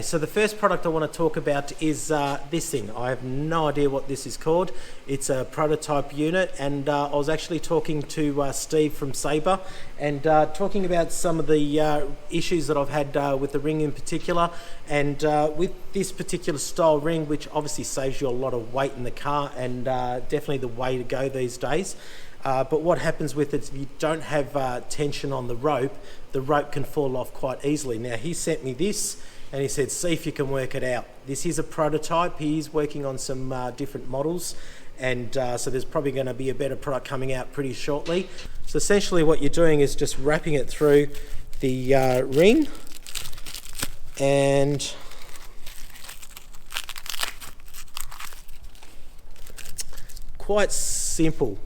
So the first product I want to talk about is this thing. I have no idea what this is called. It's a prototype unit, and I was actually talking to Steve from Saber and talking about some of the issues that I've had with the ring in particular, and with this particular style ring, which obviously saves you a lot of weight in the car, and definitely the way to go these days. But what happens with it, if you don't have tension on the rope can fall off quite easily. Now he sent me this and he said, see if you can work it out. This is a prototype. He's working on some different models, and so there's probably going to be a better product coming out pretty shortly. So essentially what you're doing is just wrapping it through the ring, and quite simple.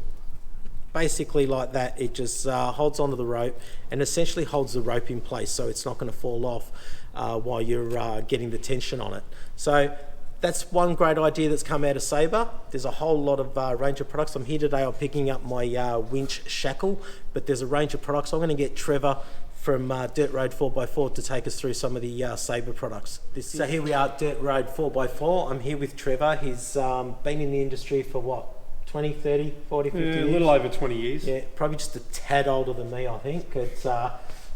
Basically like that, it just holds onto the rope and essentially holds the rope in place, so it's not going to fall off while you're getting the tension on it. So that's one great idea that's come out of Saber. There's a whole lot of range of products. I'm here today, I'm picking up my Winch Shackle, but there's a range of products. I'm going to get Trevor from Dirt Road 4x4 to take us through some of the Saber products. So here we are at Dirt Road 4x4. I'm here with Trevor. He's been in the industry for what, 20, 30, 40, 50 years? A little over 20 years. Yeah, probably just a tad older than me, I think. It's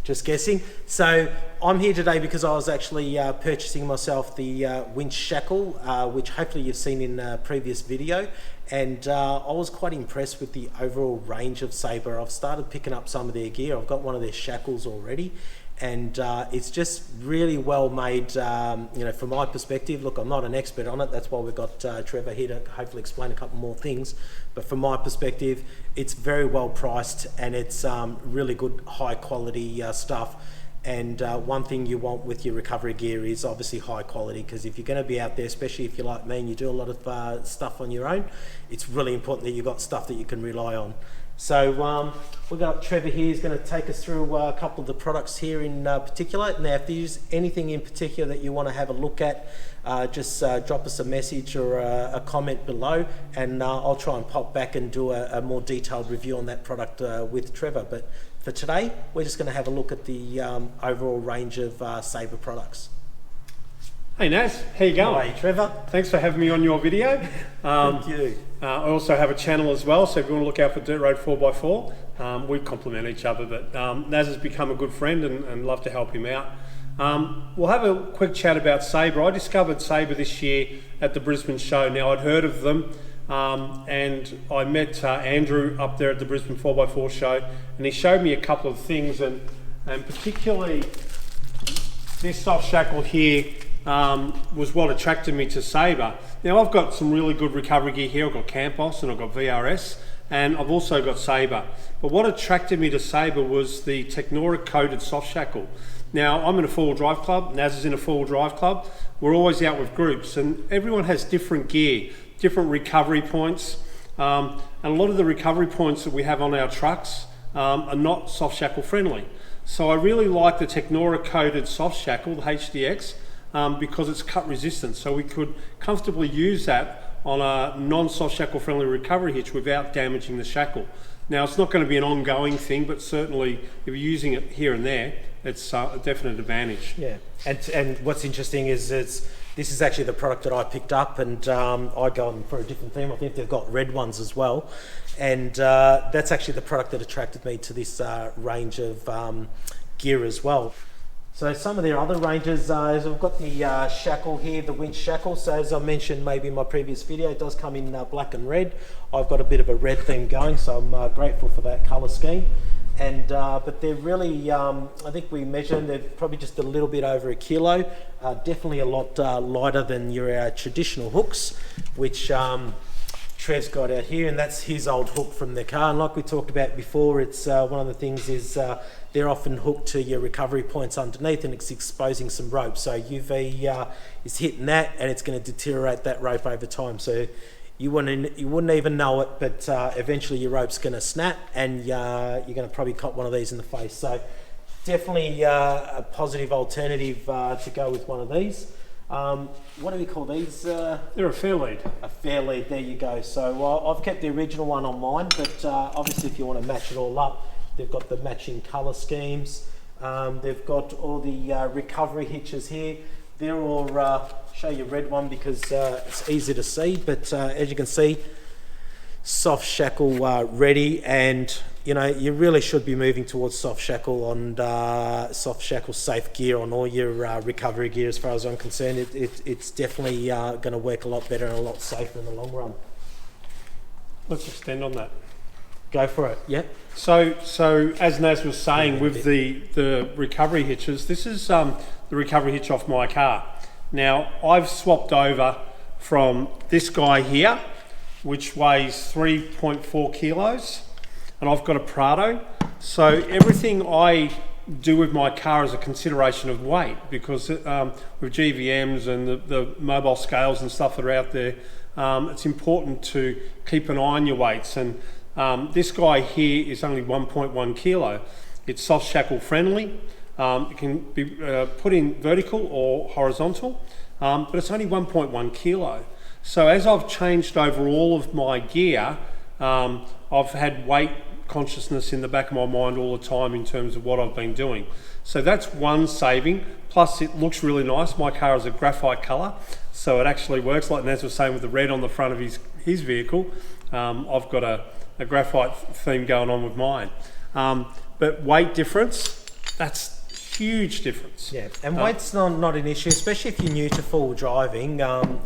just guessing. So I'm here today because I was actually purchasing myself the Winch Shackle, which hopefully you've seen in a previous video. And I was quite impressed with the overall range of Saber. I've started picking up some of their gear. I've got one of their shackles already. And it's just really well made, you know, from my perspective. Look, I'm not an expert on it. That's why we've got Trevor here to hopefully explain a couple more things. But from my perspective, it's very well priced, and it's really good, high quality stuff. And one thing you want with your recovery gear is obviously high quality, because if you're going to be out there, especially if you're like me and you do a lot of stuff on your own, it's really important that you've got stuff that you can rely on. So we've got Trevor here. He's going to take us through a couple of the products here in particular. Now, if there's anything in particular that you want to have a look at, just drop us a message or a comment below, and I'll try and pop back and do a more detailed review on that product with Trevor. But for today, we're just going to have a look at the overall range of Saber products. Hey Nas, how you going? Hey Trevor. Thanks for having me on your video. Thank you. I also have a channel as well, so if you want to look out for Dirt Road 4x4, we complement each other, but Nas has become a good friend and love to help him out. We'll have a quick chat about Saber. I discovered Saber this year at the Brisbane show. Now, I'd heard of them, and I met Andrew up there at the Brisbane 4x4 show, and he showed me a couple of things, and particularly this soft shackle here was what attracted me to Saber. Now, I've got some really good recovery gear here. I've got Campos and I've got VRS, and I've also got Saber. But what attracted me to Saber was the Technora coated soft shackle. Now, I'm in a four-wheel drive club, Naz is in a four-wheel drive club. We're always out with groups, and everyone has different gear, different recovery points, and a lot of the recovery points that we have on our trucks are not soft shackle friendly. So I really like the Technora coated soft shackle, the HDX, because it's cut resistant, so we could comfortably use that on a non-soft shackle friendly recovery hitch without damaging the shackle. Now, it's not going to be an ongoing thing, but certainly if you're using it here and there, it's a definite advantage. Yeah, and what's interesting is this is actually the product that I picked up, and I go for a different theme. I think they've got red ones as well, and that's actually the product that attracted me to this range of gear as well. So some of their other ranges is I've got the shackle here, the Winch Shackle. So as I mentioned maybe in my previous video, it does come in black and red. I've got a bit of a red theme going, so I'm grateful for that colour scheme. And but they're really, I think we measured, they're probably just a little bit over 1 kilo. Definitely a lot lighter than your traditional hooks, which Trev's got out here, and that's his old hook from the car. And like we talked about before, it's one of the things is they're often hooked to your recovery points underneath, and it's exposing some rope. So UV is hitting that, and it's going to deteriorate that rope over time. So you wouldn't even know it, but eventually your rope's going to snap, and you're going to probably cop one of these in the face. So definitely a positive alternative to go with one of these. What do we call these? They're a Fairlead. A Fairlead, there you go. So I've kept the original one on mine, but obviously if you want to match it all up, they've got the matching colour schemes. They've got all the recovery hitches here. there, or show you red one because it's easy to see. But as you can see, soft shackle ready, and you really should be moving towards soft shackle and soft shackle safe gear on all your recovery gear. As far as I'm concerned, it's definitely going to work a lot better and a lot safer in the long run. Let's extend on that. Go for it. Yeah. So as Naz was saying, with the recovery hitches, this is the recovery hitch off my car. Now I've swapped over from this guy here, which weighs 3.4 kilos, and I've got a Prado. So everything I do with my car is a consideration of weight, because with GVMs and the mobile scales and stuff that are out there, it's important to keep an eye on your weights. And this guy here is only 1.1 kilo. It's soft shackle friendly. It can be put in vertical or horizontal, but it's only 1.1 kilo. So as I've changed over all of my gear, I've had weight consciousness in the back of my mind all the time in terms of what I've been doing. So that's one saving. Plus it looks really nice. My car is a graphite colour, so it actually works, like Naz was saying, with the red on the front of his vehicle. I've got a graphite theme going on with mine. But weight difference, that's huge difference. Yeah, and weight's not an issue, especially if you're new to four-wheel driving.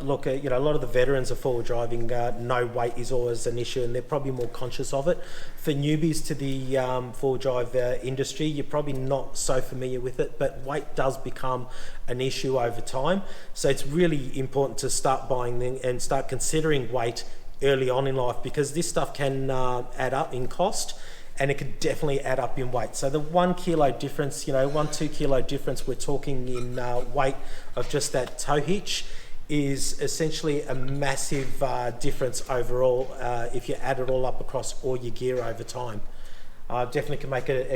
Look, a lot of the veterans of four-wheel driving know weight is always an issue, and they're probably more conscious of it. For newbies to the four-wheel drive industry, you're probably not so familiar with it, but weight does become an issue over time. So it's really important to start buying and start considering weight early on in life, because this stuff can add up in cost, and it could definitely add up in weight. So the 1 kilo difference, 1-2 kilo difference we're talking in weight of just that tow hitch is essentially a massive difference overall if you add it all up across all your gear over time. Definitely can make it,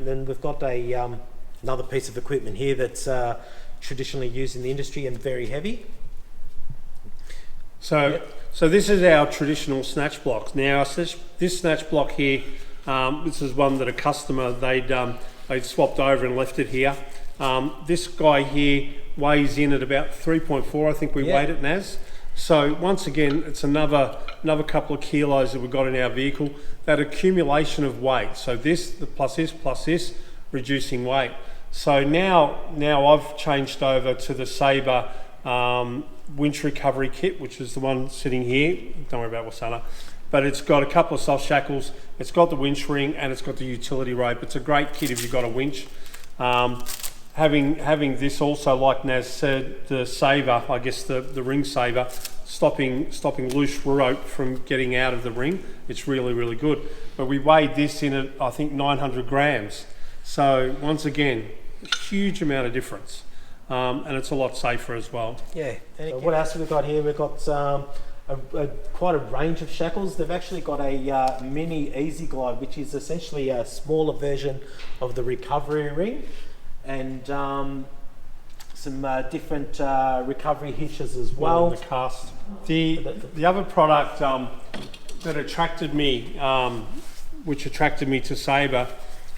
then we've got another piece of equipment here that's traditionally used in the industry and very heavy. So this is our traditional snatch block. Now this snatch block here, this is one that a customer, they'd swapped over and left it here. This guy here weighs in at about 3.4, I think we weighed it, Naz. So once again, it's another couple of kilos that we've got in our vehicle. That accumulation of weight. So this plus this, reducing weight. So now I've changed over to the Saber Winch Recovery Kit, which is the one sitting here. Don't worry about Wasana. But it's got a couple of soft shackles, it's got the winch ring, and it's got the utility rope. It's a great kit if you've got a winch. Having this also, like Naz said, the saver, I guess the ring saver, stopping loose rope from getting out of the ring, it's really, really good. But we weighed this in at, I think, 900 grams. So once again, a huge amount of difference. And it's a lot safer as well. Yeah. So what else have we got here? We've got quite a range of shackles. They've actually got a mini Easy Glide, which is essentially a smaller version of the recovery ring, and some different recovery hitches as well. The cast. The other product that attracted me, which attracted me to Saber,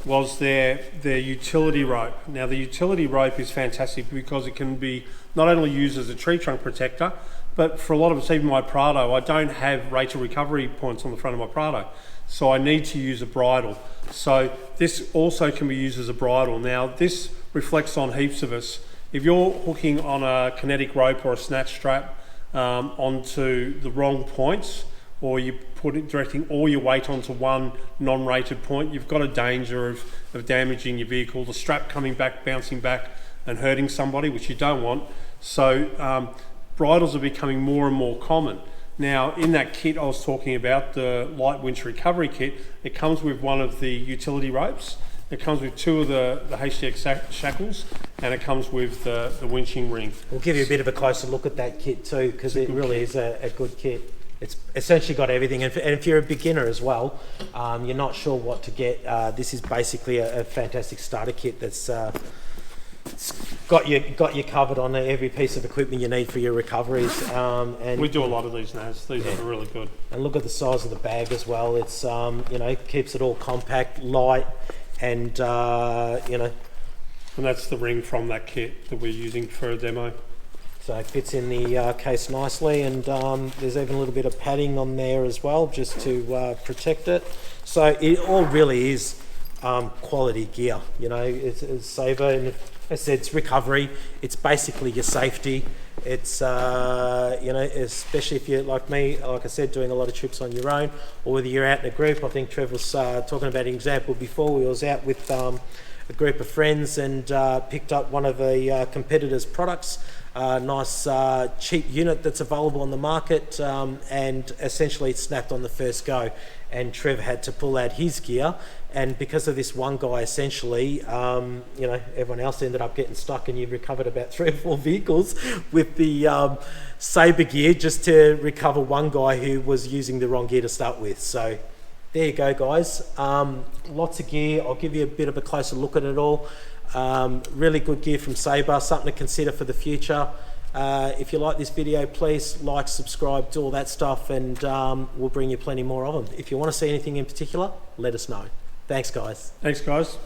was their utility rope. Now the utility rope is fantastic because it can be not only used as a tree trunk protector, but for a lot of us, even my Prado, I don't have rated recovery points on the front of my Prado, so I need to use a bridle. So this also can be used as a bridle. Now this reflects on heaps of us. If you're hooking on a kinetic rope or a snatch strap onto the wrong points, or you directing all your weight onto one non-rated point, you've got a danger of damaging your vehicle, the strap coming back, bouncing back and hurting somebody, which you don't want. So bridles are becoming more and more common. Now in that kit I was talking about, the light winch recovery kit, it comes with one of the utility ropes, it comes with two of the HDX shackles, and it comes with the winching ring. We'll give you a bit of a closer look at that kit too, because it really is a good kit. It's essentially got everything, and if you're a beginner as well, you're not sure what to get, this is basically a fantastic starter kit that's got you covered on every piece of equipment you need for your recoveries. And we do a lot of these now. These are really good. And look at the size of the bag as well. It's keeps it all compact, light, and And that's the ring from that kit that we're using for a demo. So it fits in the case nicely, and there's even a little bit of padding on there as well, just to protect it. So it all really is quality gear. You know, it's Saber, and as I said, it's recovery. It's basically your safety. It's you know, especially if you're like me, like I said, doing a lot of trips on your own, or whether you're out in a group. I think Trevor was talking about an example before. We was out with a group of friends and picked up one of the competitors' products. Nice cheap unit that's available on the market, and essentially it snapped on the first go, and Trev had to pull out his gear, and because of this one guy, essentially, you know, everyone else ended up getting stuck, and you recovered about 3 or 4 vehicles with the Saber gear just to recover one guy who was using the wrong gear to start with. So there you go, guys. Lots of gear. I'll give you a bit of a closer look at it all. Really good gear from Saber, something to consider for the future. If you like this video, please like, subscribe, do all that stuff, and we'll bring you plenty more of them. If you want to see anything in particular, let us know. Thanks, guys. Thanks, guys.